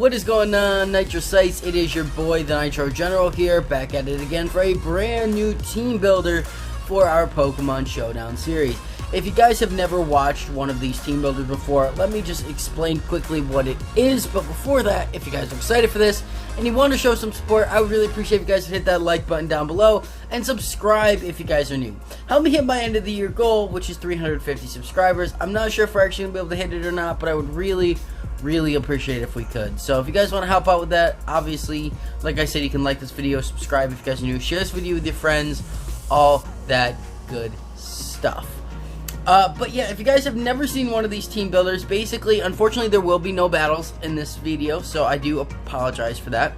What is going on, Nitrosites? It is your boy, the Nitro General here, back at it again for a brand new team builder for our Pokemon Showdown series. If you guys have never watched one of these team builders before, let me just explain quickly what it is. But before that, if you guys are excited for this and you want to show some support, I would really appreciate if you guys hit that like button down below and subscribe if you guys are new. Help me hit my end of the year goal, which is 350 subscribers. I'm not sure if we're actually going to be able to hit it or not, but I would really appreciate it if we could. So if you guys want to help out with that, obviously, like I said, you can like this video, subscribe if you guys are new, share this video with your friends, all that good stuff. But yeah, if you guys have never seen one of these team builders, basically, unfortunately, there will be no battles in this video, so I do apologize for that.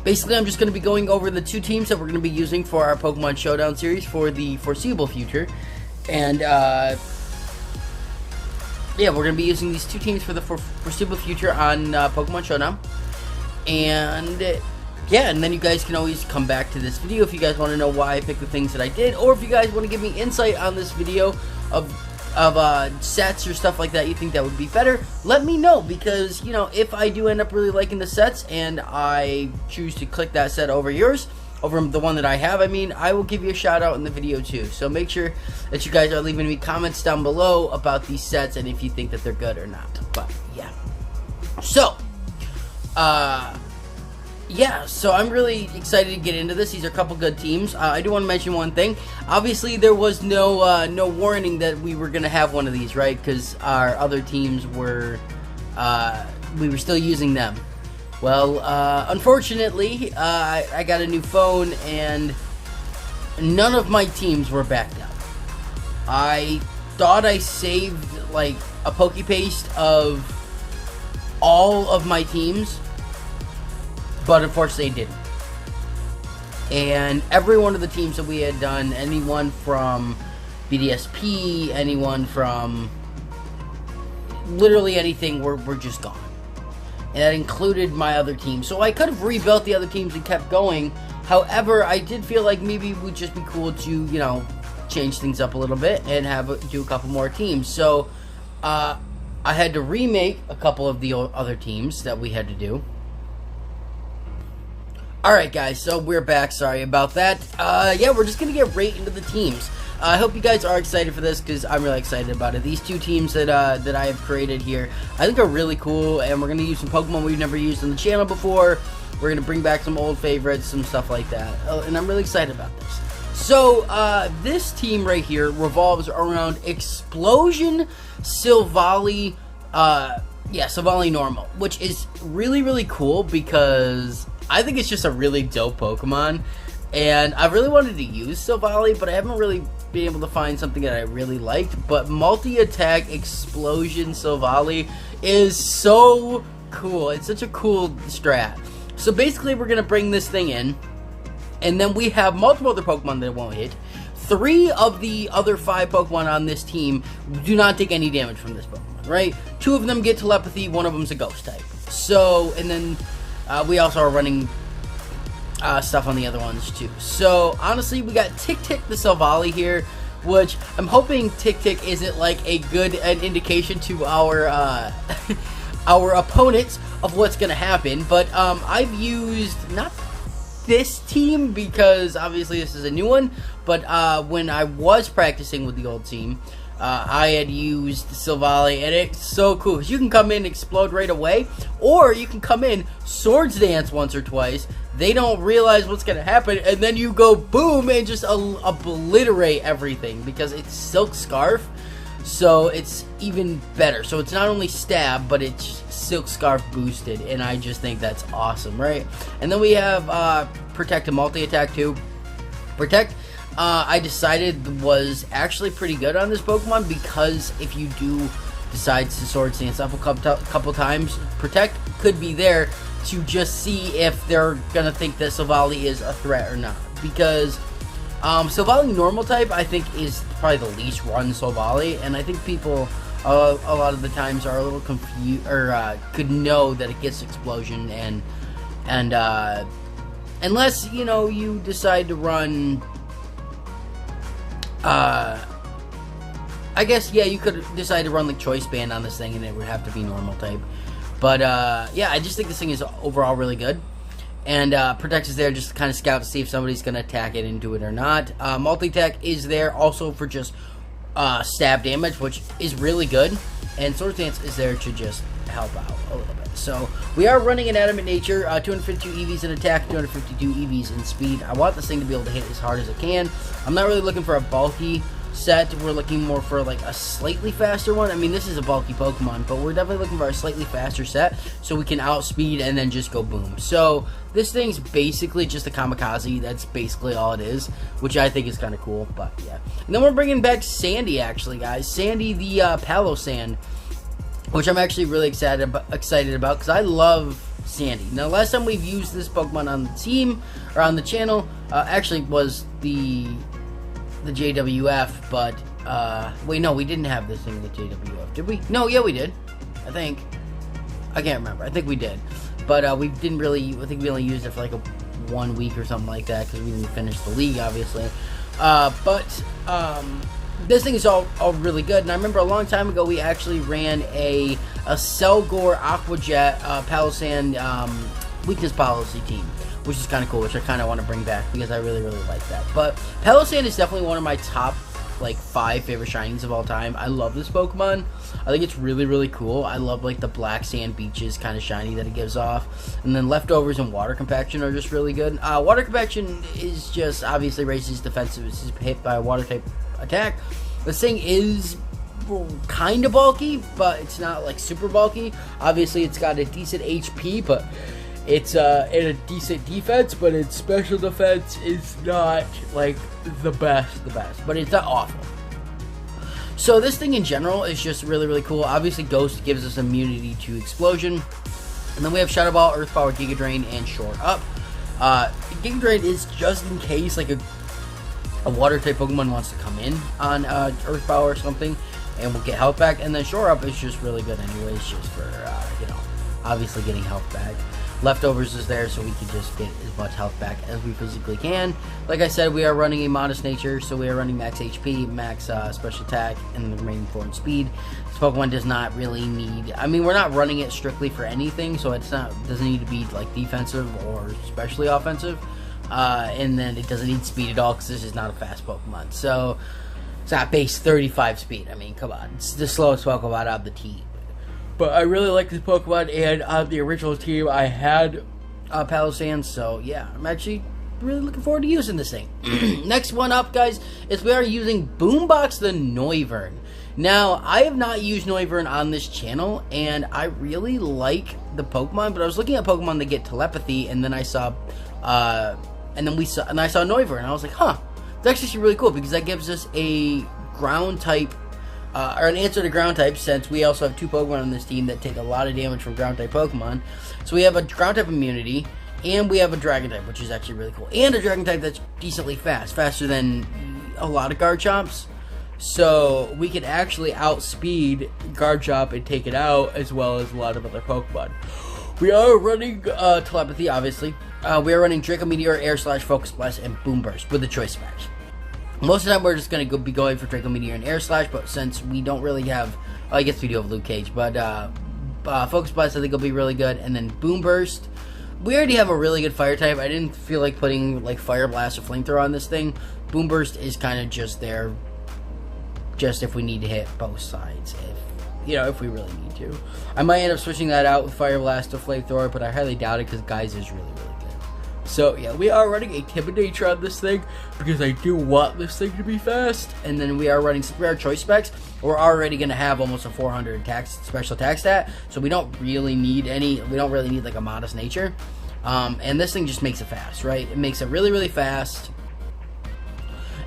Basically, I'm just going to be going over the two teams that we're going to be using for our Pokemon Showdown series for the foreseeable future. And, yeah, we're going to be using these two teams for the foreseeable future on Pokemon Showdown. And, yeah, and then you guys can always come back to this video if you guys want to know why I picked the things that I did, or if you guys want to give me insight on this video of sets or stuff like that you think that would be better, let me know, because, you know, if I do end up really liking the sets and I choose to click that set over yours, over the one that I have, I mean, I will give you a shout out in the video too. So make sure that you guys are leaving me comments down below about these sets and if you think that they're good or not. But yeah, so yeah, so I'm really excited to get into this. These are a couple good teams. I do want to mention one thing. Obviously, there was no warning that we were going to have one of these, right? Because our other teams were, we were still using them. Well, unfortunately, I got a new phone, and none of my teams were backed up. I thought I saved, like, a Pokepaste of all of my teams, but unfortunately it didn't. And every one of the teams that we had done, anyone from BDSP, anyone from literally anything, were just gone. And that included my other team. So I could have rebuilt the other teams and kept going. However, I did feel like maybe it would just be cool to, you know, change things up a little bit and do a couple more teams. So I had to remake a couple of the other teams that we had to do. Alright guys, so we're back, sorry about that. Yeah, we're just gonna get right into the teams. I hope you guys are excited for this, because I'm really excited about it. These two teams that I have created here, I think are really cool, and we're gonna use some Pokemon we've never used on the channel before. We're gonna bring back some old favorites, some stuff like that, and I'm really excited about this. So, this team right here revolves around Explosion, Silvally, Silvally Normal, which is really cool, because I think it's just a really dope Pokemon, and I really wanted to use Silvally, but I haven't really been able to find something that I really liked. But multi-attack Explosion Silvally is so cool. It's such a cool strat. So basically, we're going to bring this thing in, and then we have multiple other Pokemon that it won't hit. 3 of the other 5 Pokemon on this team do not take any damage from this Pokemon, right? 2 of them get telepathy, 1 of them's a ghost type. So, and then we also are running stuff on the other ones too. So honestly, we got Tick the Silvally here, which I'm hoping Tick isn't like an indication to our our opponents of what's gonna happen. But I've used not this team, because obviously this is a new one, but when I was practicing with the old team, I had used Silvally, and it's so cool, because you can come in, explode right away, or you can come in, Swords Dance once or twice, they don't realize what's going to happen, and then you go boom and just obliterate everything, because it's Silk Scarf, so it's even better. So it's not only stab, but it's Silk Scarf boosted, and I just think that's awesome, right? And then we have Protect and multi-attack too. Protect, I decided was actually pretty good on this Pokemon, because if you do decide to Sword Stance up a couple times, Protect could be there to just see if they're gonna think that Silvally is a threat or not. Because Silvally Normal type, I think, is probably the least run Silvally, and I think people a lot of the times are a little confused, or could know that it gets Explosion, and unless, you know, you decide to run I guess, yeah, you could decide to run like Choice Band on this thing, and it would have to be normal type. But yeah, I just think this thing is overall really good. And Protect is there just to kind of scout to see if somebody's going to attack it and do it or not. Multi-attack is there also for just stab damage, which is really good. And Sword Stance is there to just help out a little bit. So we are running an Adamant Nature, 252 EVs in attack, 252 EVs in speed. I want this thing to be able to hit as hard as it can. I'm not really looking for a bulky set. We're looking more for like a slightly faster one. I mean, this is a bulky Pokemon, but we're definitely looking for a slightly faster set so we can outspeed and then just go boom. So this thing's basically just a kamikaze. That's basically all it is, which I think is kind of cool. But yeah, and then we're bringing back Sandy, actually, guys. Sandy, the Palossand, which I'm actually really excited about because I love Sandy. Now, last time we've used this Pokemon on the team or on the channel actually was the JWF, but wait, no, we didn't have this thing in the JWF, did we? No, yeah, we did. I think. I can't remember. I think we did, but we didn't really. I think we only used it for like 1 week or something like that because we didn't finish the league, obviously. But this thing is all really good. And I remember a long time ago we actually ran a Selgor Aquajet Palossand weakness policy team, which is kind of cool, which I kind of want to bring back because I really like that. But Palossand is definitely one of my top like 5 favorite shinies of all time. I love this Pokemon. I think it's really cool. I love like the black sand beaches kind of shiny that it gives off, and then Leftovers and Water Compaction are just really good. Water Compaction is just obviously raises defensive. It's hit by a water type attack. This thing is kind of bulky, but it's not like super bulky. Obviously, it's got a decent HP, but it's in a decent defense, but its special defense is not like the best, but it's not awful. So this thing in general is just really cool. Obviously, Ghost gives us immunity to explosion, and then we have Shadow Ball, Earth Power, Giga Drain, and Shore Up. Giga Drain is just in case like a water type Pokemon wants to come in on Earth Power or something, and we'll get health back. And then Shore Up is just really good anyways, just for you know, obviously getting health back. Leftovers is there so we can just get as much health back as we physically can. Like I said, we are running a modest nature, so we are running max HP, max special attack, and the remaining 4 in speed. This Pokemon does not really need, I mean, we're not running it strictly for anything, so it's not, doesn't need to be like defensive or especially offensive. And then it doesn't need speed at all because this is not a fast Pokemon. So it's not base 35 speed. I mean, come on, it's the slowest Pokemon on the team. But I really like this Pokemon, and on the original team I had Palossand, so yeah, I'm actually really looking forward to using this thing. Next one up, guys, is we are using Boombox the Noivern. Now, I have not used Noivern on this channel, and I really like the Pokemon, but I was looking at Pokemon that get telepathy, and then I saw I saw Noivern, and I was like, huh, that's actually really cool, because that gives us a ground type, or an answer to ground type, since we also have 2 Pokemon on this team that take a lot of damage from ground type Pokemon. So we have a ground type immunity, and we have a dragon type, which is actually really cool, and a dragon type that's decently fast, faster than a lot of Garchomps. So we can actually outspeed Garchomp and take it out, as well as a lot of other Pokemon. We are running telepathy, obviously. We are running Draco Meteor, Air Slash, Focus Blast, and Boom Burst with the choice specs. Most of the time, we're just going to be going for Draco Meteor and Air Slash, but since we don't really have, well, I guess we do have Luke Cage, but Focus Blast I think will be really good, and then Boom Burst. We already have a really good Fire type. I didn't feel like putting like Fire Blast or Flamethrower on this thing. Boom Burst is kind of just there, just if we need to hit both sides, if we really need to. I might end up switching that out with Fire Blast to Flamethrower, but I highly doubt it because Guys is really good. So yeah, we are running a Intimidator on this thing because I do want this thing to be fast. And then we are running some rare choice specs. We're already going to have almost a 400 special attack stat, so we don't really need like a modest nature. And this thing just makes it fast, right? It makes it really fast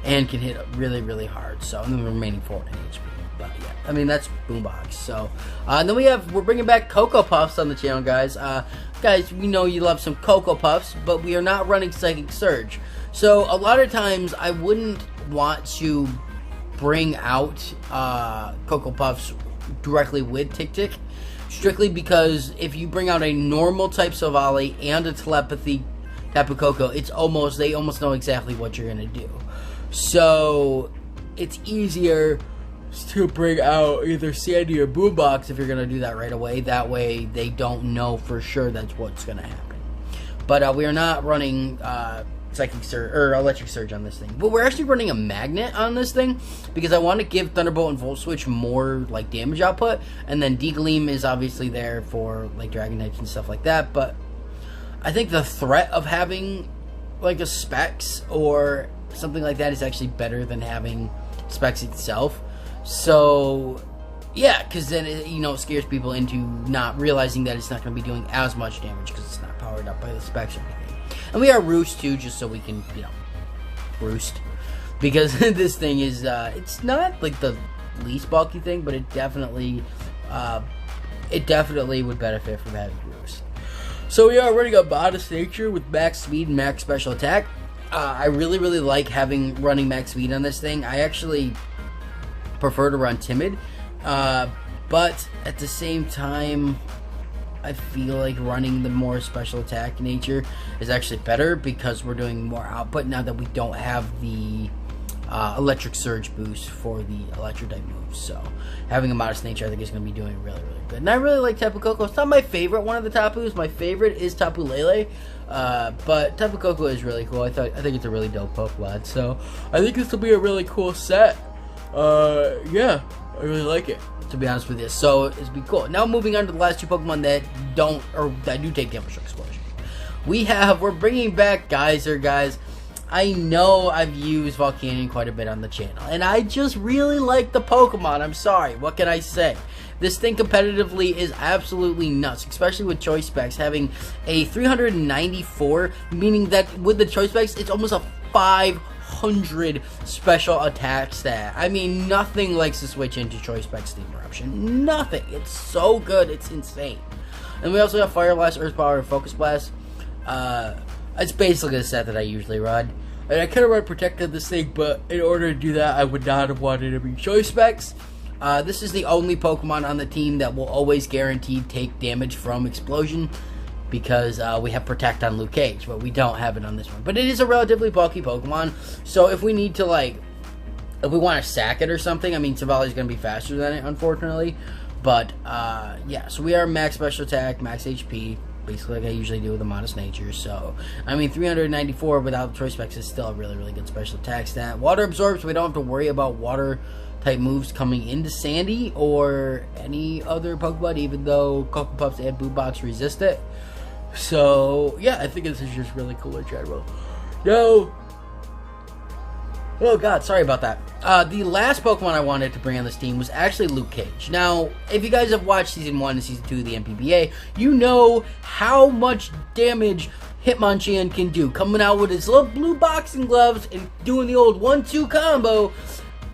and can hit really hard. So and then the remaining 4 in HP. But yeah, I mean, that's Boombox. So and then we're bringing back Cocoa Puffs on the channel, guys. Guys, we know you love some Cocoa Puffs, but we are not running Psychic Surge. So a lot of times I wouldn't want to bring out Cocoa Puffs directly with Tick, strictly because if you bring out a normal type Silvally and a telepathy Tapu Koko, they almost know exactly what you're gonna do. So it's easier to bring out either Sandy or Boombox if you're going to do that right away. That way they don't know for sure that's what's going to happen. But we are not running Psychic Surge or Electric Surge on this thing. But we're actually running a Magnet on this thing because I want to give Thunderbolt and Volt Switch more like damage output. And then D-Gleam is obviously there for like Dragon types and stuff like that. But I think the threat of having like a Specs or something like that is actually better than having Specs itself. So yeah, because then it, you know, it scares people into not realizing that it's not going to be doing as much damage because it's not powered up by the Specs or anything. And we are Roost too, just so we can, you know, Roost. Because this thing is, it's not like the least bulky thing, but it definitely would benefit from having Roost. So we are running a modest nature with max speed and max special attack. I really like running max speed on this thing. I actually prefer to run timid, but at the same time, I feel like running the more special attack nature is actually better because we're doing more output now that we don't have the electric surge boost for the electric type moves. So having a modest nature I think is going to be doing really good. And I really like Tapu Koko. It's not my favorite one of the Tapus. My favorite is Tapu Lele, but Tapu Koko is really cool. I think it's a really dope Pokemon. So I think this will be a really cool set. Yeah, I really like it, to be honest with you. So it's be cool. Now moving on to the last two Pokemon that do take damage from Explosion. We're bringing back Geyser, guys. I know I've used Volcanion quite a bit on the channel, and I just really like the Pokemon. I'm sorry, what can I say? This thing competitively is absolutely nuts, especially with Choice Specs having a 394, meaning that with the Choice Specs, it's almost a 500 special attack stat. I mean, nothing likes to switch into Choice Specs Steam Eruption. Nothing. It's so good. It's insane. And we also have Fire Blast, Earth Power, and Focus Blast. It's basically the set that I usually run. And I could have run Protected this thing, but in order to do that, I would not have wanted to be Choice Specs. This is the only Pokemon on the team that will always guaranteed take damage from Explosion, because we have Protect on Luke Cage, but we don't have it on this one. But it is a relatively bulky Pokemon, so if we need to, like, if we want to sack it or something, I mean, Savali's going to be faster than it, unfortunately. But, yeah, so we are max special attack, max HP, basically like I usually do with a modest nature. So, I mean, 394 without Choice Specs is still a really good special attack stat. Water Absorb, so we don't have to worry about water type moves coming into Sandy or any other Pokemon, even though Cocoa Puffs and Boombox resist it. So, yeah, I think this is just really cool in general. Oh god, sorry about that. The last Pokemon I wanted to bring on this team was actually Luke Cage. Now, if you guys have watched Season 1 and Season 2 of the MPBA, you know how much damage Hitmonchan can do. Coming out with his little blue boxing gloves and doing the old 1-2 combo.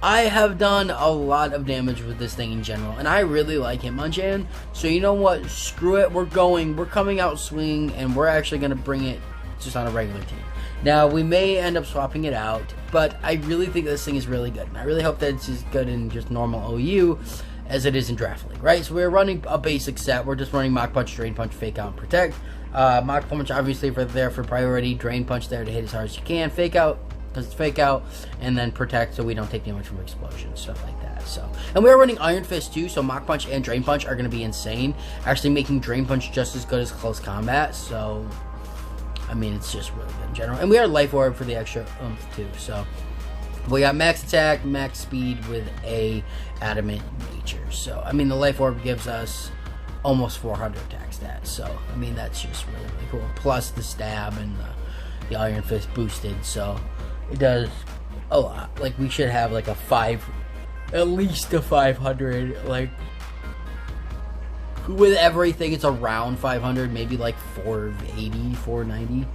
I have done a lot of damage with this thing in general, and I really like Hitmonchan. So you know what? Screw it. We're coming out swinging, and we're actually going to bring it just on a regular team. Now, we may end up swapping it out, but I really think this thing is really good. And I really hope that it's as good in just normal OU as it is in Draft League, right? So we're running a basic set. We're just running Mach Punch, Drain Punch, Fake Out, and Protect. Mach Punch, obviously, there for priority. Drain Punch there to hit as hard as you can. Fake Out, because it's Fake Out. And then Protect so we don't take damage from explosions, stuff like that. So, and we are running Iron Fist, too. So Mach Punch and Drain Punch are going to be insane. Actually making Drain Punch just as good as Close Combat. So, I mean, it's just really good in general. And we are Life Orb for the extra oomph, too. So, we got max attack, max speed with a adamant nature. So, I mean, the Life Orb gives us almost 400 attack stats. So, I mean, that's just really cool. Plus the stab and the Iron Fist boosted. So, it does a lot. Like, we should have like at least a 500. Like, with everything, it's around 500, maybe like 480, 490.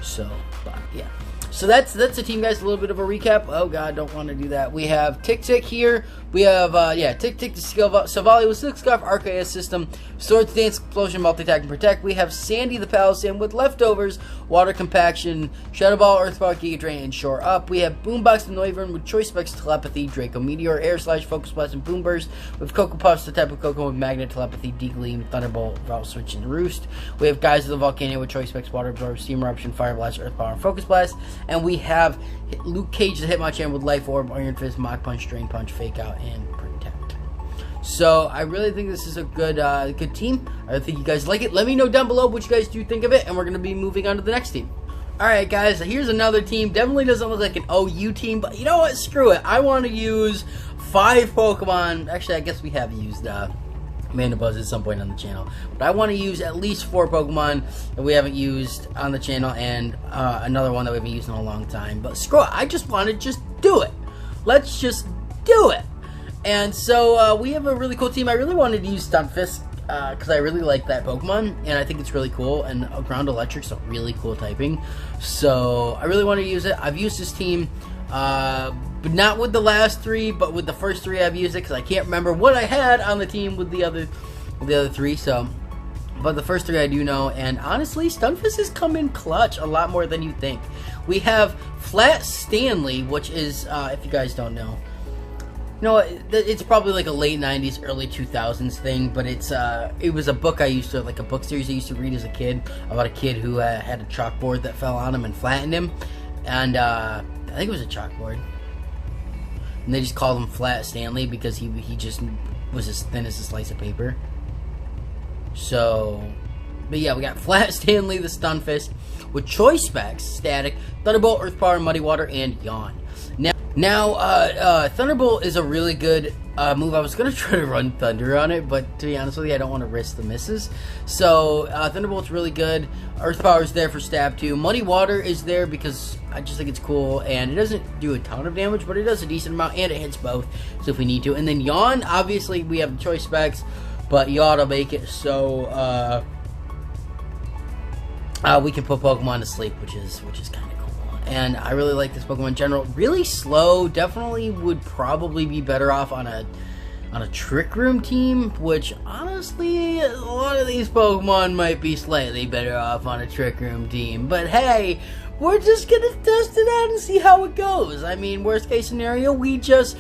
So, but yeah. So that's the team, guys. A little bit of a recap. Oh god, don't want to do that. We have Tick here. We have Tick the Savali with Silk Scarf, RKS system, Swords Dance, Explosion, Multi Attack, and Protect. We have Sandy the Palisand with Leftovers, Water Compaction, Shadow Ball, Earth Ball, Giga Drain, and Shore Up. We have Boombox the Noivern with Choice Specs, Telepathy, Draco Meteor, Air Slash, Focus Blast, and Boom Burst. With Cocoa Puffs, the type of Cocoa with Magnet, Telepathy, D-Gleam, Thunderbolt, Valve Switch, and Roost. We have Guys of the Volcano with Choice Specs, Water Absorb, Steam Eruption, Fire Blast, Earth Power, and Focus Blast. And we have Luke Cage the Hitmonchan with Life Orb, Iron Fist, Mach Punch, Drain Punch, Fake Out, and Protect. So I really think this is a good good team. I think you guys like it. Let me know down below what you guys do think of it, and we're going to be moving on to the next team. Alright guys, here's another team. Definitely doesn't look like an OU team, but you know what? Screw it. I want to use 5 Pokemon. Actually, I guess we have used Manda Buzz at some point on the channel. But I want to use at least 4 Pokemon that we haven't used on the channel, and another one that we haven't used in a long time. But screw it. I just want to just do it. Let's just do it. And so we have a really cool team. I really wanted to use Stunfisk because I really like that Pokemon, and I think it's really cool, and Ground Electric's a really cool typing, so I really want to use it. I've used this team, but not with the last 3, but with the first 3 I've used it, because I can't remember what I had on the team with the other 3, so, but the first 3 I do know, and honestly, Stunfisk has come in clutch a lot more than you think. We have Flat Stanley, which is, if you guys don't know, you know, it's probably like a late 90s, early 2000s thing, but it was a book I used to, like a book series I used to read as a kid, about a kid who had a chalkboard that fell on him and flattened him, and I think it was a chalkboard, and they just called him Flat Stanley because he just was as thin as a slice of paper. So, but yeah, we got Flat Stanley the Stunfisk with choice specs, Static, Thunderbolt, Earth Power, Muddy Water, and Yawn. Now, Thunderbolt is a really good move. I was going to try to run Thunder on it, but to be honest with you, I don't want to risk the misses. So, Thunderbolt's really good. Earth Power is there for stab too. Muddy Water is there because I just think it's cool, and it doesn't do a ton of damage, but it does a decent amount, and it hits both, so if we need to. And then Yawn, obviously, we have the choice specs, but you ought to make it so we can put Pokemon to sleep, which is kind of cool. And I really like this Pokemon in general. Really slow. Definitely would probably be better off on a Trick Room team, which honestly, a lot of these Pokemon might be slightly better off on a Trick Room team. But hey, we're just gonna test it out and see how it goes. I mean, worst case scenario, we just,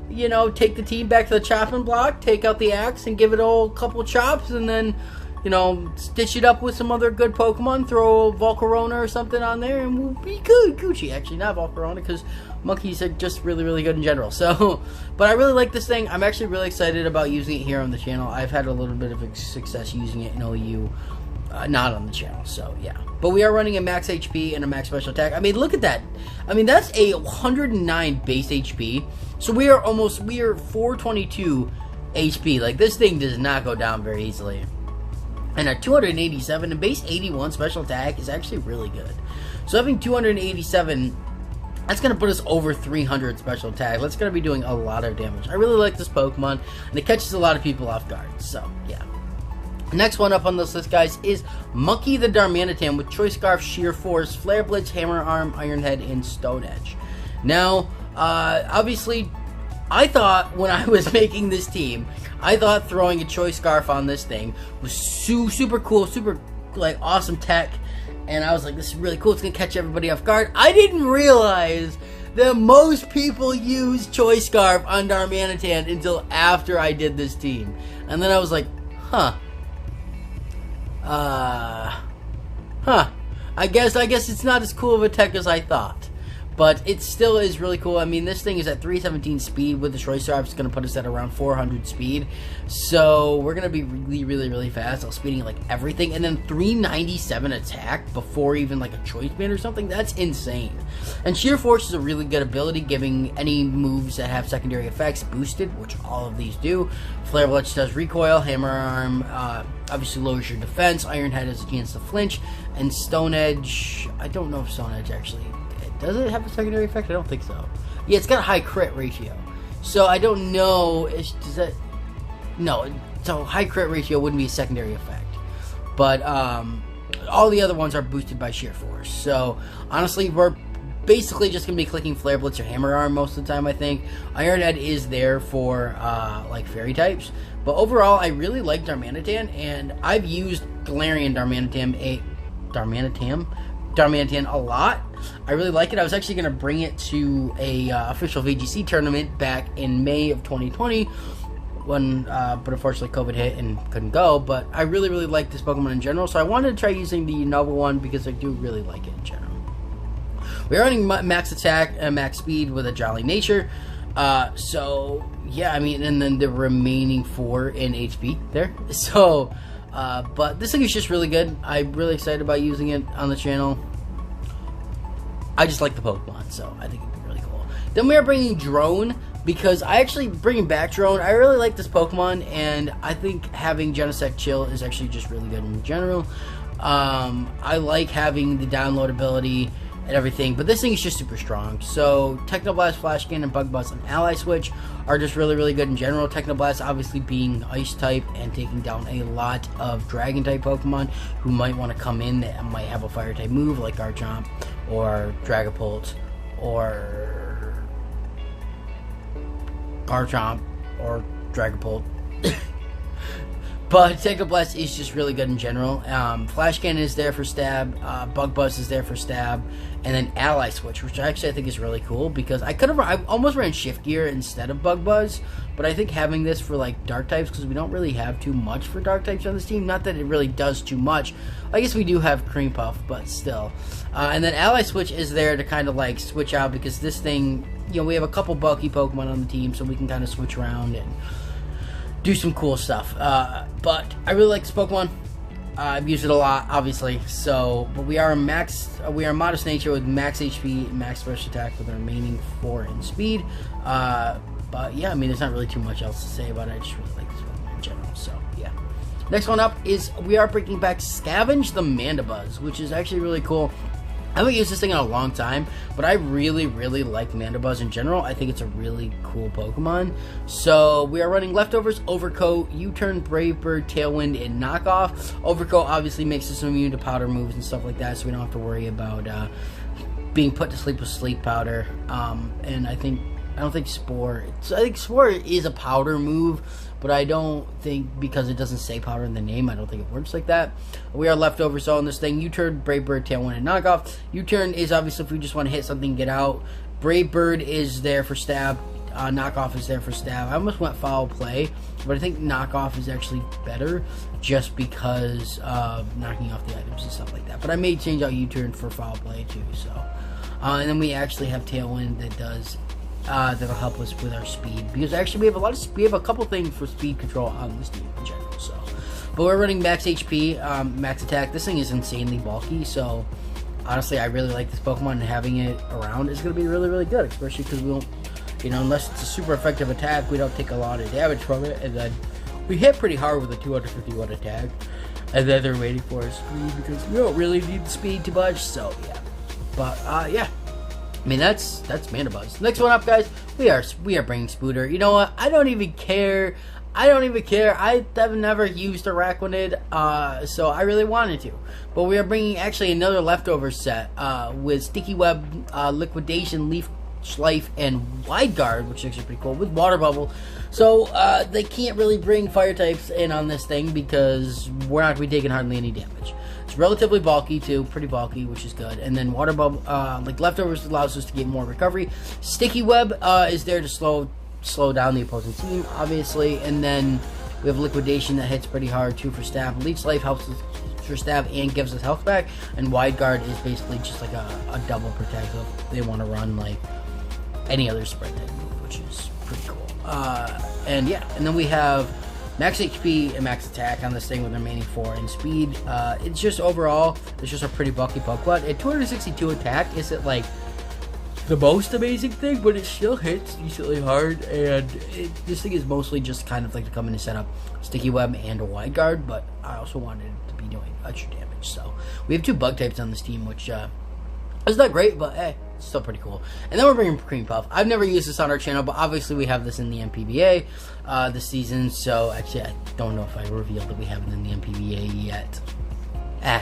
you know, take the team back to the chopping block, take out the axe, and give it a couple chops, and then, you know, stitch it up with some other good Pokemon, throw Volcarona or something on there, and we'll be good. Gucci, actually, not Volcarona, because monkeys are just really, really good in general. So, but I really like this thing. I'm actually really excited about using it here on the channel. I've had a little bit of success using it in OU, not on the channel, so yeah. But we are running a max HP and a max special attack. I mean, look at that. I mean, that's a 109 base HP. So we are 422 HP. Like, this thing does not go down very easily. And a 287 and base 81 special attack is actually really good. So having 287, that's going to put us over 300 special attack. That's going to be doing a lot of damage. I really like this Pokemon, and it catches a lot of people off guard. So, yeah. Next one up on this list, guys, is Monkey the Darmanitan with Choice Scarf, Sheer Force, Flare Blitz, Hammer Arm, Iron Head, and Stone Edge. Now, obviously, I thought when I was making this team, I thought throwing a Choice Scarf on this thing was super cool, super like awesome tech, and I was like, this is really cool, it's gonna catch everybody off guard. I didn't realize that most people use Choice Scarf on Darmanitan until after I did this team, and then I was like, I guess it's not as cool of a tech as I thought. But it still is really cool. I mean, this thing is at 317 speed with the Choice Scarf. It's going to put us at around 400 speed. So we're going to be really fast. I'm speeding like everything. And then 397 attack before even like a Choice Band or something. That's insane. And Sheer Force is a really good ability, giving any moves that have secondary effects boosted, which all of these do. Flare Blitz does recoil. Hammer Arm obviously lowers your defense. Iron Head has a chance to flinch. And Stone Edge, I don't know if Stone Edge actually... Does it have a secondary effect? I don't think so. Yeah, it's got a high crit ratio. So I don't know. Does that... No. So high crit ratio wouldn't be a secondary effect. But all the other ones are boosted by Sheer Force. So honestly, we're basically just going to be clicking Flare Blitz or Hammer Arm most of the time, I think. Iron Head is there for like fairy types. But overall, I really like Darmanitan. And I've used Galarian Darmanitan a lot. I really like it. I was actually going to bring it to a official VGC tournament back in May of 2020 when, but unfortunately COVID hit and couldn't go. But I really like this Pokemon in general, so I wanted to try using the novel one because I do really like it in general. We're running max attack and max speed with a Jolly Nature. So yeah, I mean, and then the remaining 4 in HP there. So, but this thing is just really good. I'm really excited about using it on the channel. I just like the Pokemon, so I think it'd be really cool. Then we are bringing Drone, because I actually bringing back Drone. I really like this Pokemon, and I think having Genesect Chill is actually just really good in general. I like having the download ability and everything, but this thing is just super strong. So Technoblast, Flash Cannon, Bug Buzz, and Ally Switch are just really, really good in general. Technoblast obviously being Ice type and taking down a lot of Dragon type Pokemon who might want to come in that might have a Fire type move like Garchomp or Dragapult or Garchomp or Dragapult. But Technoblast is just really good in general. Flash Cannon is there for stab, Bug Buzz is there for stab, and then Ally Switch, which actually I think is really cool, because I almost ran Shift Gear instead of Bug Buzz, but I think having this for like Dark types, because we don't really have too much for Dark types on this team, not that it really does too much. I guess we do have Cream Puff, but still. And then Ally Switch is there to kind of like switch out, because this thing, you know, we have a couple bulky Pokemon on the team, so we can kind of switch around and do some cool stuff. But I really like this Pokemon. I've used it a lot, obviously. So, but we are Modest Nature with max HP, max special attack with the remaining 4 in speed. But yeah, I mean, there's not really too much else to say about it. I just really like this Pokemon in general. So yeah. Next one up is we are bringing back Scavenge the Manda Buzz, which is actually really cool. I haven't used this thing in a long time, but I really, really like Manda Buzz in general. I think it's a really cool Pokemon. So we are running Leftovers, Overcoat, U-Turn, Brave Bird, Tailwind, and Knockoff. Overcoat obviously makes us immune to powder moves and stuff like that, so we don't have to worry about being put to sleep with Sleep Powder. And I don't think Spore. I think Spore is a powder move, but I don't think, because it doesn't say powder in the name, I don't think it works like that. We are Leftovers, so on this thing, U-Turn, Brave Bird, Tailwind, and Knockoff. U-Turn is obviously if we just want to hit something and get out. Brave Bird is there for stab. Knockoff is there for stab. I almost went Foul Play, but I think Knockoff is actually better just because of knocking off the items and stuff like that. But I may change out U-Turn for Foul Play too. So, and then we actually have Tailwind that does that'll help us with our speed, because actually we have a couple things for speed control on this team in general. So, but we're running max HP, max attack. This thing is insanely bulky, so honestly, I really like this Pokemon, and having it around is going to be really, really good, especially because we don't, you know, unless it's a super effective attack, we don't take a lot of damage from it, and then we hit pretty hard with a 251 attack, and then they're waiting for our speed, because we don't really need the speed too much. So yeah, but yeah. I mean, that's Manda Buzz. Next one up, guys, we are bringing Spooter. You know what? I don't even care. I have never used Araquanid, so I really wanted to. But we are bringing actually another leftover set with Sticky Web, Liquidation, Leaf Life, and Wide Guard, which is actually pretty cool, with Water Bubble. So they can't really bring Fire types in on this thing because we're not going to be taking hardly any damage. It's relatively bulky too, pretty bulky, which is good. And then Water Bubble, like Leftovers, allows us to get more recovery. Sticky Web is there to slow down the opposing team, obviously. And then we have Liquidation that hits pretty hard too for stab. Leech Life helps us for stab and gives us health back. And Wide Guard is basically just like a double protective. They want to run like any other spread type move, which is pretty cool. And yeah, and then we have max HP and max attack on this thing with the remaining 4 in speed. It's just overall, it's just a pretty bulky Pokemon. At 262 attack isn't like the most amazing thing, but it still hits decently hard. And this thing is mostly just kind of like to come in and set up Sticky Web and a Wide Guard, but I also wanted it to be doing extra damage. So we have 2 bug types on this team, which is not great, but hey, it's still pretty cool. And then we're bringing Cream Puff. I've never used this on our channel, but obviously we have this in the MPBA this season. So actually, I don't know if I revealed that we have it in the MPBA yet.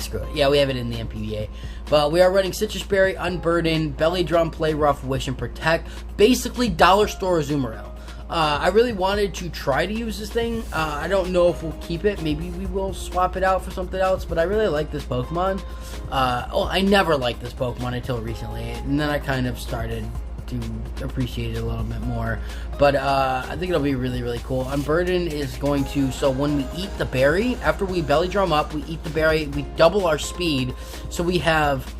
Screw it. Yeah, we have it in the MPBA. But we are running Citrus Berry, Unburden, Belly Drum, Play Rough, Wish, and Protect. Basically, Dollar Store Azumarill. I really wanted to try to use this thing. I don't know if we'll keep it. Maybe we will swap it out for something else, but I really like this Pokemon. I never liked this Pokemon until recently, and then I kind of started to appreciate it a little bit more. But I think it'll be really, really cool. Unburden is going to, so when we eat the berry, after we belly drum up, we eat the berry, we double our speed. So we have,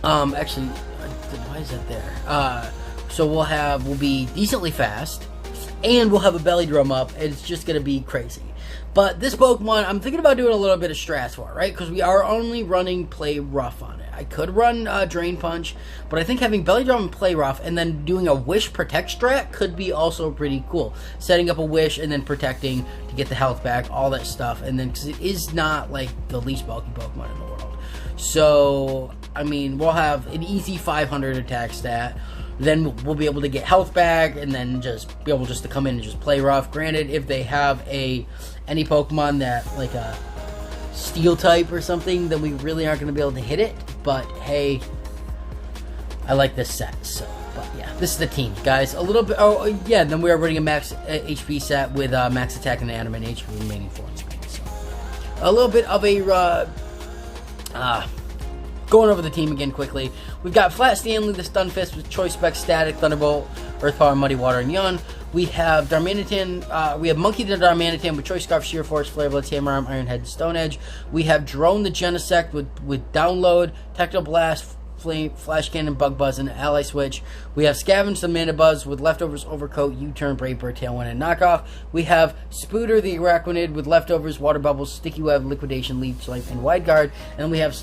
actually, why is that there? So we'll be decently fast, and we'll have a belly drum up, and it's just going to be crazy. But this Pokemon, I'm thinking about doing a little bit of strats for, right? Because we are only running Play Rough on it. I could run Drain Punch, but I think having Belly Drum and Play Rough and then doing a Wish Protect strat could be also pretty cool. Setting up a Wish and then protecting to get the health back, all that stuff. And then, because it is not like the least bulky Pokemon in the world. So, I mean, we'll have an easy 500 attack stat. Then we'll be able to get health back and then just be able just to come in and just play rough. Granted, if they have any Pokemon that, like a Steel type or something, then we really aren't going to be able to hit it. But hey, I like this set. So, but yeah, this is the team, guys. A little bit. Oh yeah, then we are running a max HP set with max attack and adamant HP remaining 4 in speed. So a little bit of a going over the team again quickly. We've got Flat Stanley, the Stun Fist with Choice Spec, Static, Thunderbolt, Earth Power, Muddy Water, and Yawn. We have Darmanitan, we have Monkey the Darmanitan with Choice Scarf, Sheer Force, Flare Blitz, Hammer Arm, Iron Head, and Stone Edge. We have Drone the Genesect with Download, Techno Blast, Flame, Flash Cannon, Bug Buzz, and Ally Switch. We have Scavenge the Manda Buzz with Leftovers, Overcoat, U-Turn, Brave Bird, Tailwind, and Knockoff. We have Spooter the Arachnid with Leftovers, Water Bubbles, Sticky Web, Liquidation, Leech Life, and Wide Guard. And we have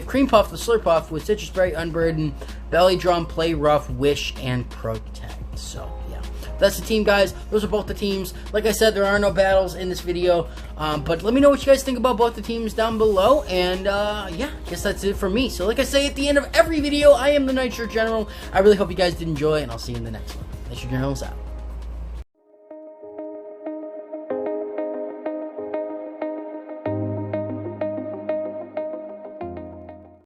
Cream Puff the Slurpuff with Citrus Berry, Unburden, Belly Drum, Play Rough, Wish, and Protect. So yeah, that's the team, guys. Those are both the teams. Like I said, there are no battles in this video, but let me know what you guys think about both the teams down below. And yeah, I guess that's it for me. So like I say at the end of every video, I am the Nitro General. I really hope you guys did enjoy, and I'll see you in the next one. Nitro General's out.